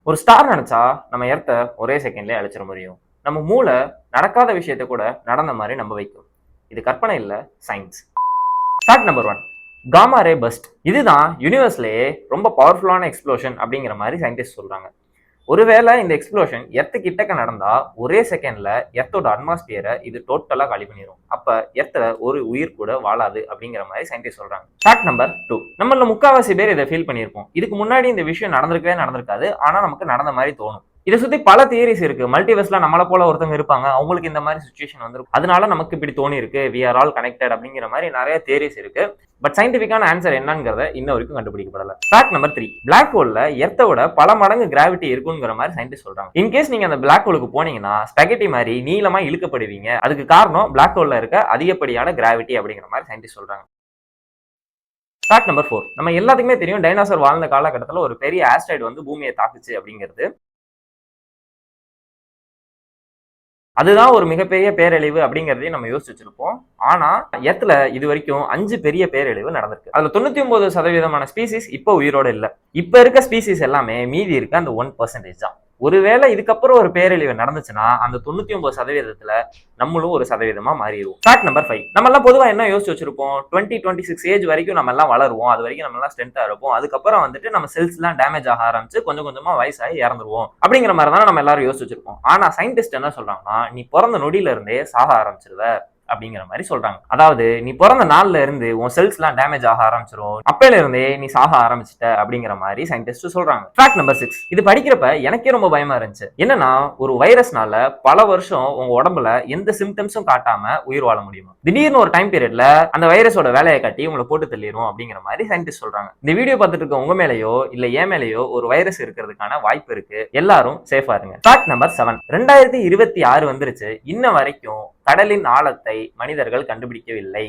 ஒரு ஸ்டார் நினைச்சா நம்ம எர்த்த ஒரே செகண்ட்லயே அழிச்சிட முடியும். நம்ம மூளை நடக்காத விஷயத்தை கூட நடந்த மாதிரி நம்ப வைக்கும். இது கற்பனை இல்ல, science. Fact number 1, gamma ray burst. இதுதான் யூனிவர்ஸ்லயே ரொம்ப பவர்ஃபுல்லான எக்ஸ்ப்ளோஷன் அப்படிங்கிற மாதிரி சயின்டிஸ்ட் சொல்றாங்க. ஒருவேளை இந்த எக்ஸ்ப்ளோஷன் எர்த்து கிட்டக்க நடந்தா ஒரே செகண்ட்ல எர்த்தோட அட்மாஸ்பியரை இது டோட்டலா காலி பண்ணிடும். அப்ப எர்த்துல ஒரு உயிர் கூட வாழாது அப்படிங்கிற மாதிரி சயின்டிஸ்ட் சொல்றாங்க. ஃபேக்ட் நம்பர் 2, நம்மள முக்காவாசி பேர் இதை ஃபீல் பண்ணியிருப்போம். இதுக்கு முன்னாடி இந்த விஷயம் நடந்திருக்காது, ஆனா நமக்கு நடந்த மாதிரி தோணும். இதை சுத்தி பல தியரிஸ் இருக்கு. மல்டிவர்ஸ்ல நம்மள போல ஒருத்தவங்க இருப்பாங்க, அவங்களுக்கு இந்த மாதிரி சுச்சுவேஷன் வந்திருக்கும், அதனால நமக்கு இப்படி தோணி இருக்கு, வி ஆர் ஆல் கனெக்டட் அப்படிங்கிற மாதிரி நிறைய தியரிஸ் இருக்கு. பட் சயின்டிபிக்கான ஆன்சர் என்னங்கிறத இன்ன வரைக்கும் கண்டுபிடிக்கப்படல. ஃபேக்ட் நம்பர் 3, பிளாக் ஹோல்ல எர்த்தோட பல மடங்கு கிராவிட்டி இருக்குங்கிற மாதிரி சயின்டிஸ்ட் சொல்றாங்க. இன்கேஸ் நீங்க அந்த பிளாக் ஹோலுக்கு போனீங்கன்னா ஸ்பெகட்டி மாதிரி நீளமா இழுக்கப்படுவீங்க. அதுக்கு காரணம் பிளாக் ஹோல்ல இருக்க அதிகப்படியான கிராவிட்டி அப்படிங்கிற மாதிரி சயின்டிஸ்ட் சொல்றாங்க. ஃபேக்ட் நம்பர் 4, நம்ம எல்லாத்துக்குமே தெரியும் டைனோசர் வாழ்ந்த காலகட்டத்தில் ஒரு பெரிய ஆஸ்ட்ராய்டு வந்து பூமியை தாக்குச்சு அப்படிங்கிறது. அதுதான் ஒரு மிகப்பெரிய பேரழிவு அப்படிங்கிறதையும் நம்ம யோசிச்சு வச்சிருப்போம். ஆனா எர்த்ல இது வரைக்கும் 5 பெரிய பேரழிவு நடந்திருக்கு. அதுல 99% ஸ்பீசிஸ் இப்ப உயிரோட இல்ல. இப்ப இருக்க ஸ்பீசிஸ் எல்லாமே மீதி இருக்க அந்த 1% தான். ஒருவேளை இதுக்கப்புறம் ஒரு பேரழிவு நடந்துச்சுன்னா அந்த 99%த்துல நம்மளும் ஒரு சதவீதமா மாறிடுவோம். ஃபேக்ட் நம்பர் 5, நம்ம எல்லாம் பொதுவா என்ன யோசிச்சு வச்சிருப்போம், 20-26 ஏஜ் வரைக்கும் நம்ம எல்லாம் வளருவோம், அது வரைக்கும் நம்ம எல்லாம் ஸ்ட்ரென்த்தா இருப்போம், அதுக்கப்புறம் வந்துட்டு நம்ம செல்ஸ் எல்லாம் டேமேஜ் ஆக ஆரம்பிச்சு கொஞ்சம் கொஞ்சமா வயசாகி இறந்துருவோம் அப்படிங்கிற மாதிரி தான் நம்ம எல்லாரும் யோசிச்சு வச்சிருப்போம். ஆனா சயின்டிஸ்ட் என்ன சொல்றாங்கன்னா, நீ பிறந்த நொடியில இருந்தே சாக ஆரம்பிச்சிருவ அப்படிங்கிற மாதிரி சொல்றாங்க. அதாவது நீ பிறந்த நாள்ல இருந்து உன் செல்ஸ் எல்லாம் டேமேஜ் ஆக ஆரம்பிச்சிரும், அப்பையில இருந்தே நீ சாக ஆரம்பிச்சிட்ட அப்படிங்கிற மாதிரி சயின்டிஸ்ட் சொல்றாங்க. ஃபேக்ட் நம்பர் 6, இது படிக்கிறப்ப எனக்கே ரொம்ப பயமா இருந்துச்சு. என்னன்னா, ஒரு வைரஸ்னால பல வருஷம் உங்க உடம்புல எந்த சிம்டம்ஸும் காட்டாம உயிர் வாழ முடியுமா? திடீர்னு ஒரு டைம் பீரியட்ல அந்த வைரஸோட வேலையை காட்டி உங்களை போட்டு தள்ளிடும் அப்படிங்கிற மாதிரி சயின்டிஸ்ட் சொல்றாங்க. இந்த வீடியோ பார்த்துட்டு இருக்க உங்க மேலேயோ இல்ல என் மேலேயோ ஒரு வைரஸ் இருக்கிறதுக்கான வாய்ப்பு இருக்கு. எல்லாரும் சேஃபா இருங்க. ஃபேக்ட் நம்பர் 7, 2026 வந்துருச்சு, இன்ன வரைக்கும் கடலின் ஆழத்தை மனிதர்கள் கண்டுபிடிக்கவில்லை.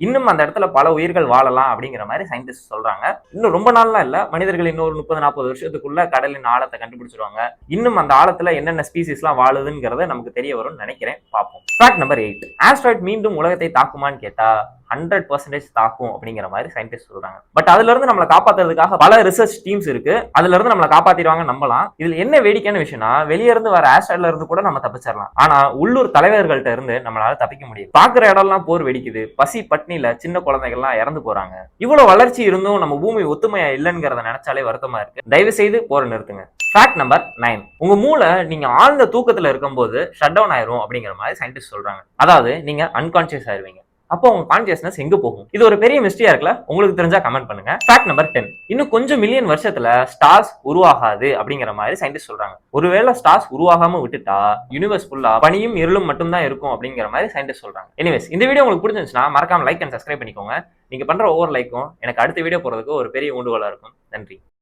இன்னும் அந்த இடத்துல பல உயிர்கள் வாழலாம் அப்படிங்கிற மாதிரி சயின்டிஸ்ட் சொல்றாங்க. இன்னும் ரொம்ப நாள்லாம் இல்ல, மனிதர்கள் இன்னொரு 30-40 வருஷத்துக்குள்ள கடலின் ஆழத்தை கண்டுபிடிச்சிருவாங்க. இன்னும் அந்த ஆழத்துல என்னென்ன ஸ்பீசிஸ் எல்லாம் வாழுதுங்கிறத நமக்கு தெரிய வரும்னு நினைக்கிறேன், பார்ப்போம். ஃபேக்ட் நம்பர் 8, ஆஸ்ட்ராய்ட் மீண்டும் உலகத்தை தாக்குமான்னு கேட்டா 100% தாக்கும் அப்படிங்கிற மாதிரி சயின்டிஸ்ட் சொல்றாங்க. பட் அதுல இருந்து நம்மளை காப்பாத்துறதுக்காக பல ரிசர்ச் டீம்ஸ் இருக்கு, அதுல இருந்து நம்மளை காப்பாத்திடுவாங்க நம்பலாம். இதுல என்ன வேடிக்கையான விஷயம்னா, வெளியே இருந்து வர ஆஸ்ட்ராய்ட்ல இருந்து கூட நம்ம தப்பிச்சிடலாம், ஆனா உள்ளூர் தலைவர்கள்ட்ட இருந்து நம்மளால தப்பிக்க முடியும். பாக்குற இடம்லாம் போர் வெடிக்குது, பசி பட்னியில சின்ன குழந்தைகள்லாம் இறந்து போறாங்க. இவ்வளவு வளர்ச்சி இருந்தும் நம்ம பூமி ஒத்துமையா இல்லைங்கிறத நினைச்சாலே வருத்தமா இருக்கு. தயவு செய்து போரை நிறுத்துங்க. ஃபேக்ட் நம்பர் 9, உங்க மூளை நீங்க ஆழ்ந்த தூக்கத்துல இருக்கும்போது ஷட் டவுன் ஆயிரும் அப்படிங்கிற மாதிரி சயின்டிஸ்ட் சொல்றாங்க. அதாவது நீங்க அன்கான்சியஸ் ஆயிருவீங்க. அப்போ உங்க கான்சியஸ்னஸ் எங்க போகும்? இது ஒரு பெரிய மிஸ்டரியா இருக்குல்ல? உங்களுக்கு தெரிஞ்சா கமெண்ட் பண்ணுங்க. ஃபேக்ட் நம்பர் 10, இன்னும் கொஞ்சம் மில்லியன் வருஷத்துல ஸ்டார்ஸ் உருவாகாது அப்படிங்கிற மாதிரி சயின்டிஸ்ட் சொல்றாங்க. ஒருவேளை ஸ்டார்ஸ் உருவாகாம விட்டுட்டா யூனிவர்ஸ் ஃபுல்லா பனியும் இருளும் மட்டும் தான் இருக்கும் அப்படிங்கிற மாதிரி சயின்டிஸ்ட் சொல்றாங்க. எனிவேஸ், இந்த வீடியோ உங்களுக்கு பிடிச்சிருந்துச்சுன்னா மறக்காம லைக் அண்ட் சப்ஸ்கிரைப் பண்ணிக்கோங்க. நீங்க பண்ற ஒவ்வொரு லைக்கும் எனக்கு அடுத்த வீடியோ போறதுக்கு ஒரு பெரிய ஊண்டுகோலா இருக்கும். நன்றி.